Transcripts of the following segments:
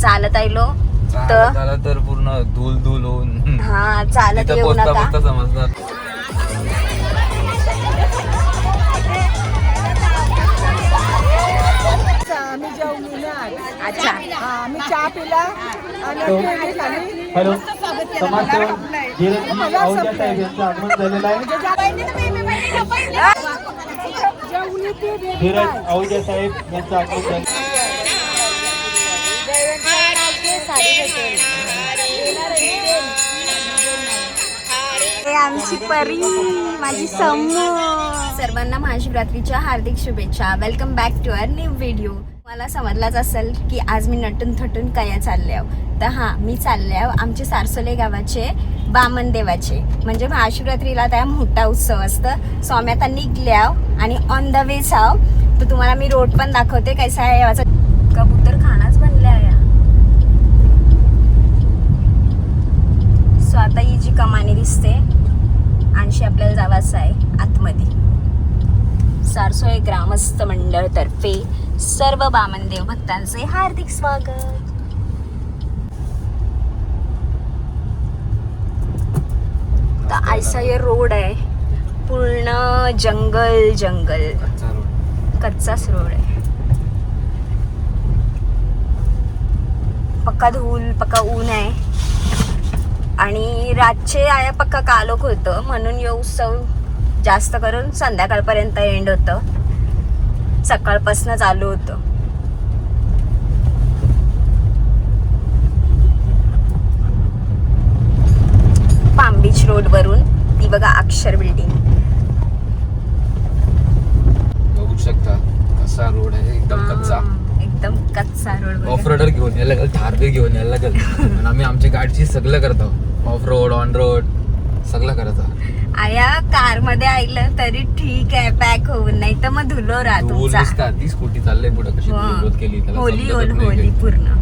चालत आलो तर पूर्ण धूल धूल होऊन हा चालत येऊ नका. समजणार. आम्ही जेवली ना. अच्छा आम्ही चहा पिला आणि केळी खाल्ली. हॅलो समाजसेवक धीरज आहुजा साहेब यांचं आगमन झालेलं आहे. जेवली ती बी धीरज आहुजा साहेब यांचं आगमन झालं. आमची परी माझी समू. सर्वांना महाशिवरात्रीच्या हार्दिक शुभेच्छा. Welcome back to our new video. मला समजलाच असेल की आज मी नटून थटून काय चालले आहो. तर हा मी चालले आहो आमचे सारसोले गावाचे बामन देवाचे, म्हणजे महाशिवरात्रीला त्या मोठा उत्सव असतं. सो आम्ही आता निघले आहो आणि ऑन द वेच आहो. तर तुम्हाला मी रोड पण दाखवते कैसा आहे. याचा कबूतर खानाच बनले आहे. सो आता ही जी कमानी दिसते आणखी आपल्याला जावाचं आहे आतमध्ये. सारसोळे ग्रामस्थ मंडळ तर्फे सर्व बामनदेव भक्तांचे हार्दिक स्वागत. तर ऐसा ये रोड आहे, पूर्ण जंगल जंगल, कच्चाच रोड आहे. पक्का धूल पक्का ऊन आहे आणि रातचे आया पक्का कालोख होतं, म्हणून यो उत्सव जास्त करून संध्याकाळपर्यंत एंड होतं. सकाळपासून चालू होतं. पाम बीच रोड वरून ती बघा अक्षर बिल्डिंग बघू शकता कसा रोड आहे, एकदम कच्चा. एकदम कच्चा रोड. ऑफ रोडर घेऊन यायला लागल, थार बी घेऊन यायला लागल. आणि आम्ही आमच्या गाडीची सगळं करतो, ऑफ रोड ऑन रोड सगळं करतो. आया कार मध्ये आईलं तरी ठीक आहे पॅक होऊन, नाही तर मग धुलो राहत तुमचा. ती स्कूटी चालले पुढे कशी विरोध केली त्याला होली होली पूर्ण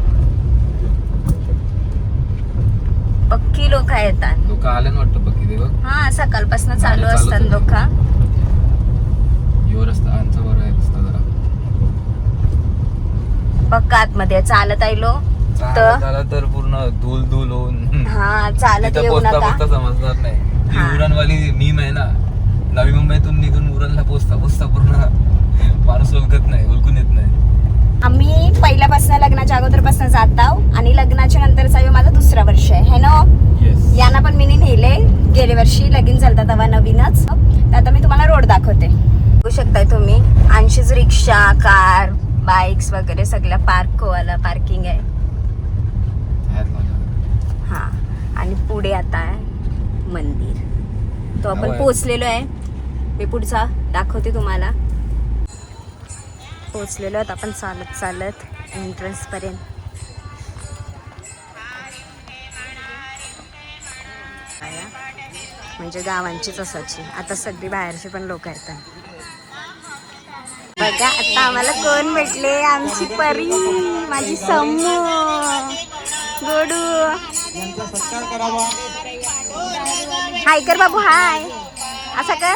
पक्की लोक येतात. लोक आले ना वाटतं पक्की ते बघ. हा सकाळपासून चालू असतात लोक. यो रस्ता आमचा बरं आहे रस्ता जरा पक्का आतमध्ये चालत आलो तर पूर्ण धूल धूल होऊन हा चालत येऊ नका. समजणार नाही. उरणवाली मीम आहे ना, नवी मुंबईतून निघून उरणला पोचता पोचता पूर्ण माणूस ओळखून येत नाही. आम्ही पहिल्यापासून लग्नाच्या अगोदरपासून जात आहो आणि लग्नाच्या नंतरचा माझा दुसरा वर्ष आहे ना. यांना पण मी नेले गेल्या वर्षी लगीन चालतात तेव्हा नवीनच. तर आता मी तुम्हाला रोड दाखवते. बघू शकताय तुम्ही आणखीच रिक्षा कार बाईक्स वगैरे सगळ्या पार्किंग आहे. हा आणि पुढे आता आहे मंदिर. तो आपण पोहोचलेलो आहे. मी पुढचा दाखवते तुम्हाला. पोहोचलेलो आहोत आपण चालत चालत एंट्रन्स पर्यंत. म्हणजे गावांचीच असायची, आता सगळी बाहेरची पण लोक येतात. बघा आता आम्हाला कोण भेटले, आमची परी माझी समू गोडू. हाय कर बाबू हाय, असं कर.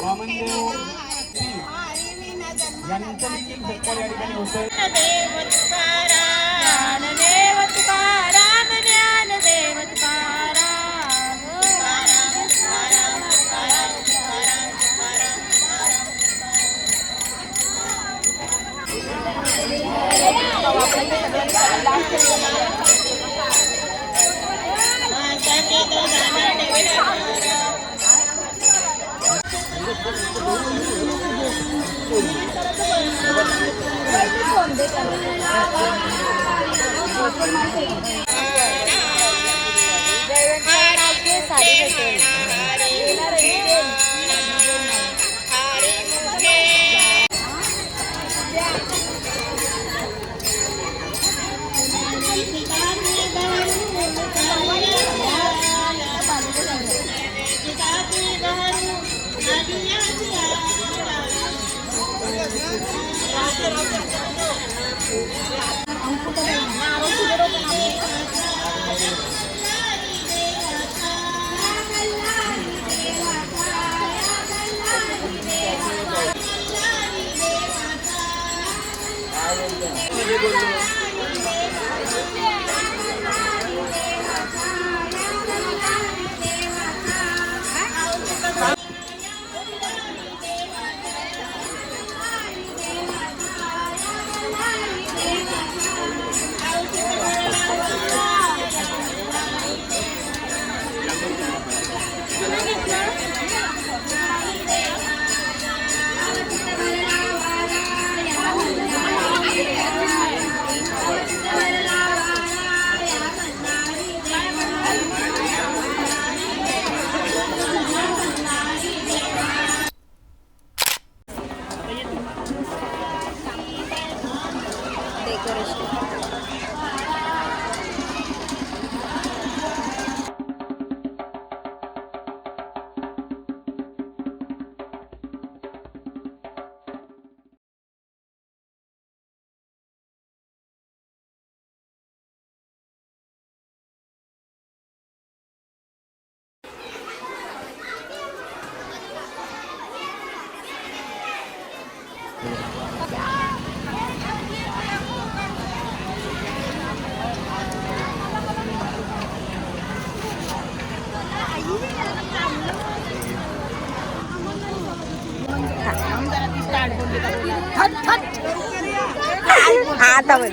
आता बोल.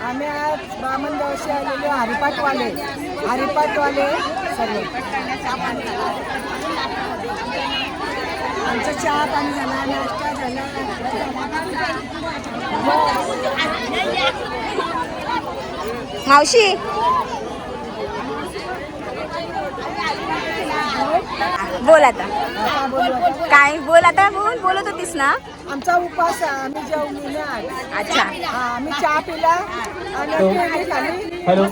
आम्ही आज ब्राह्मण दिवशी आलेले हरिपाठवाले सर्व आमचं चहा पाणी झाला, नाश्ता झाला. मावशी बोल आता. आता बोलू आता. काय बोल आता. बोलत होतीस ना. आमचा उपवास आहे, आम्ही जेवली नाही आज. अच्छा. हा, आम्ही चहा पिला आणि केळी खाल्ली. हॅलो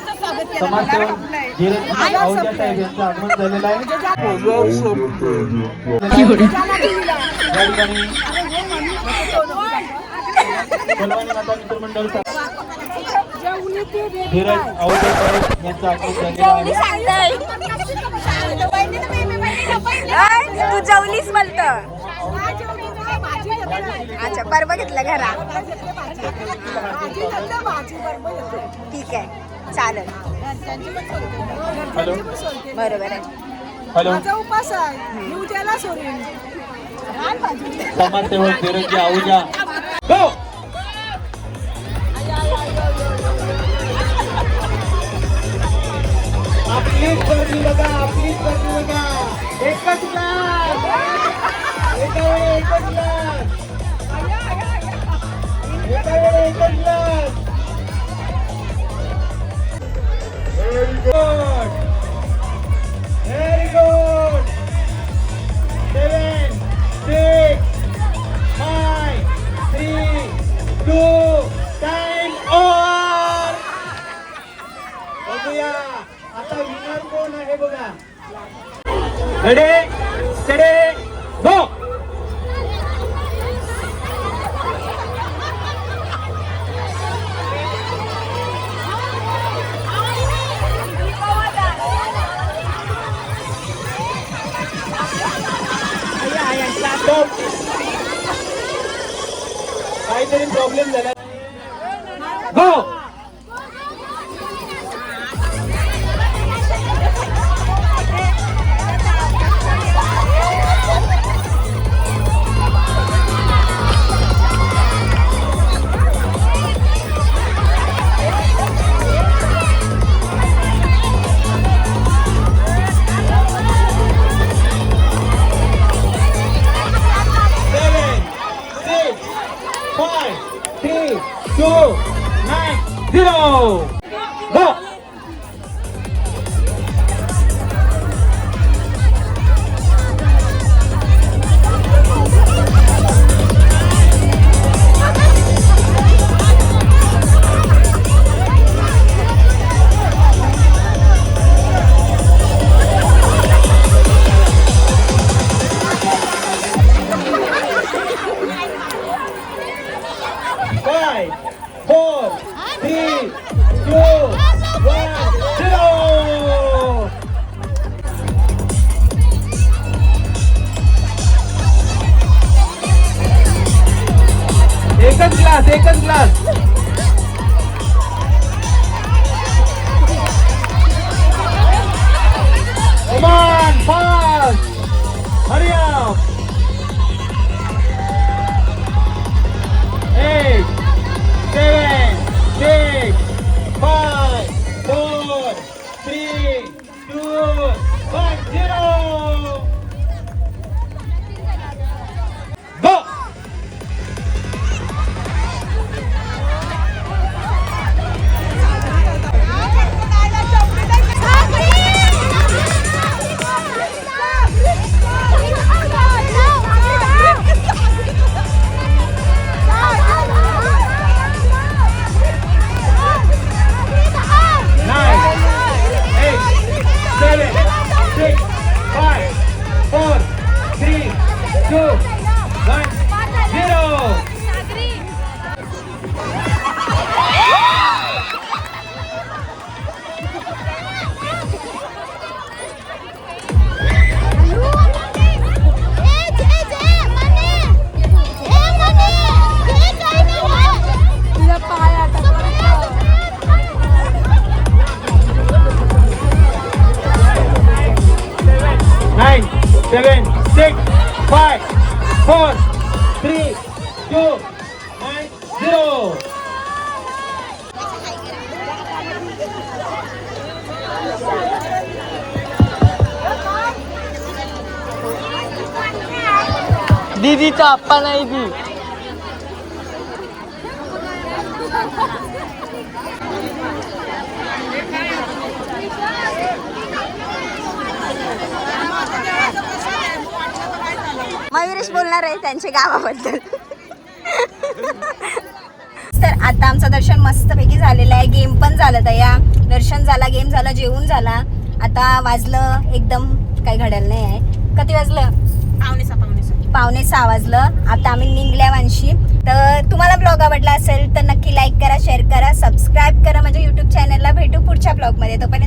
समाजसेवक धीरज आहुजा साहेब यांचं आगमन झालेलं आहे. या ठिकाणी बलवानी माता मित्र मंडळ धीरज आहुजा साहेब यांचं आगमन झालेलं आहे. तू जेवलीस म्हणत. अच्छा परवा घेतलं घरा. ठीक आहे चालेल. हॅलो बरोबर आहे. हॅलो माझा उपवास आहे, मी उद्याला सोडीन. समाजसेवक धीरज आहुजा गो. आपलीच गर्दी बघा, आपलीच गर्दी बघा. एकच ग्लास, एका वेळी एकच ग्लास, एका वेळी एकच glass. Very good, very good. 7, 6, 5, 3, 2, time over. बघूया आता विनर कोण आहे बघा. रेडी स्टेडी गो. काहीतरी प्रॉब्लेम झाला. गो. एकच glass Come on, fast! Hurry up! 8, 7, 6, 5, 4, 3, 2, 1, 0! Go! Nine, 7, 6, 5, 4, 3, 2, 1, 0. दीदीचा आप्पा नाही दी मयुरेश बोलणार आहे त्यांच्या गावाबद्दल. तर आता आमचं दर्शन मस्तपैकी झालेलं आहे. गेम पण झालं तया. दर्शन झाला, गेम झाला, जेवून झाला. आता वाजलं एकदम काही घडायला नाही आहे. किती वाजलं? 5:45 वाजलं. आता आम्ही निघल्या वांशी. तर तुम्हाला ब्लॉग आवडला असेल तर नक्की लाईक करा, शेअर करा, सबस्क्राईब करा माझ्या युट्यूब चॅनलला. भेटू पुढच्या ब्लॉगमध्ये. तोपर्यंत